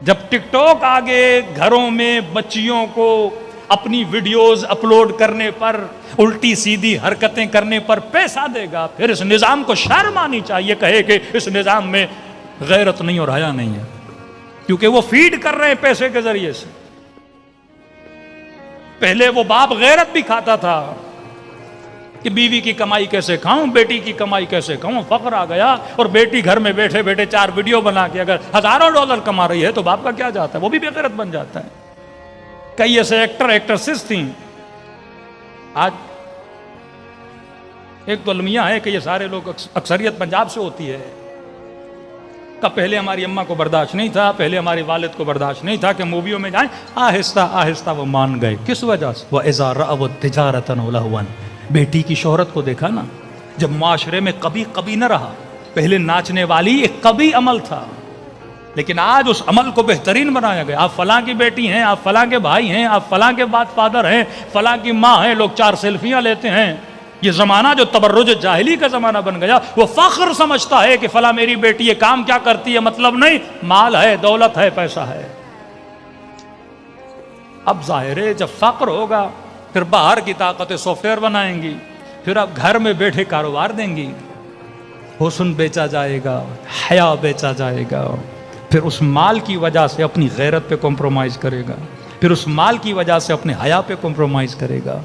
जब टिकटॉक आ गए, घरों में बच्चियों को अपनी वीडियोस अपलोड करने पर, उल्टी सीधी हरकतें करने पर पैसा देगा, फिर इस निजाम को शर्म आनी चाहिए, कहे कि इस निजाम में गैरत नहीं और हया नहीं है, क्योंकि वो फीड कर रहे हैं पैसे के जरिए से। पहले वो बाप गैरत भी खाता था कि बीवी की कमाई कैसे खाऊं, बेटी की कमाई कैसे खाऊं। फख्र आ गया और बेटी घर में बैठे बैठे 4 वीडियो बना के अगर हजारों डॉलर कमा रही है तो बाप का क्या जाता है, वो भी बेगैरत बन जाता है। कई ऐसे एक्टर एक्ट्रेसेस थी, आज एक तो अलमिया है कि ये सारे लोग अक्सरियत पंजाब से होती है। कब पहले हमारी अम्मा को बर्दाश्त नहीं था, पहले हमारे वालिद को बर्दाश्त नहीं था कि मूवियों में जाएं, आहिस्ता आहिस्ता वो मान गए। किस वजह से? वह इज़ा तिजारतन व लहवन, बेटी की शोहरत को देखा ना। जब माशरे में कभी कभी न रहा, पहले नाचने वाली एक कभी अमल था, लेकिन आज उस अमल को बेहतरीन बनाया गया। आप फलां की बेटी हैं, आप फलां के भाई हैं, आप फलां के बाद फादर हैं, फलां की माँ हैं, लोग 4 सेल्फियां लेते हैं। ये जमाना जो तबर्रुज जाहिली का जमाना बन गया, वो फख्र समझता है कि फला मेरी बेटी ये काम क्या करती है, मतलब नहीं, माल है, दौलत है, पैसा है। अब जाहिर है जब फख्र होगा फिर बाहर की ताकतें सॉफ्टवेयर बनाएंगी, फिर अब घर में बैठे कारोबार देंगी। हुस्न बेचा जाएगा, हया बेचा जाएगा, फिर उस माल की वजह से अपनी गैरत पे कॉम्प्रोमाइज करेगा, फिर उस माल की वजह से अपने हया पे कॉम्प्रोमाइज करेगा।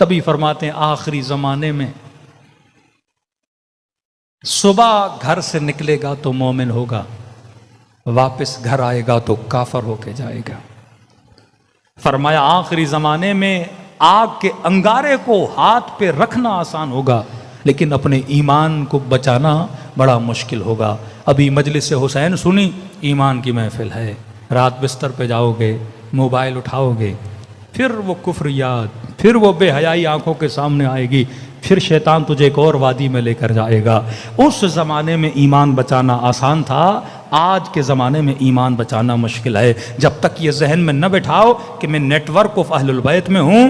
तभी फरमाते हैं आखिरी जमाने में सुबह घर से निकलेगा तो मोमिन होगा, वापस घर आएगा तो काफर होके जाएगा। फरमाया आखिरी जमाने में आग के अंगारे को हाथ पे रखना आसान होगा, लेकिन अपने ईमान को बचाना बड़ा मुश्किल होगा। अभी मजलिस हुसैन सुनी, ईमान की महफिल है, रात बिस्तर पे जाओगे, मोबाइल उठाओगे, फिर वो कुफ्र याद, फिर वो बेहयाई आंखों के सामने आएगी, फिर शैतान तुझे एक और वादी में लेकर जाएगा। उस ज़माने में ईमान बचाना आसान था, आज के ज़माने में ईमान बचाना मुश्किल है। जब तक ये जहन में न बैठाओ कि मैं नेटवर्क ऑफ अहलुल बैत में हूँ,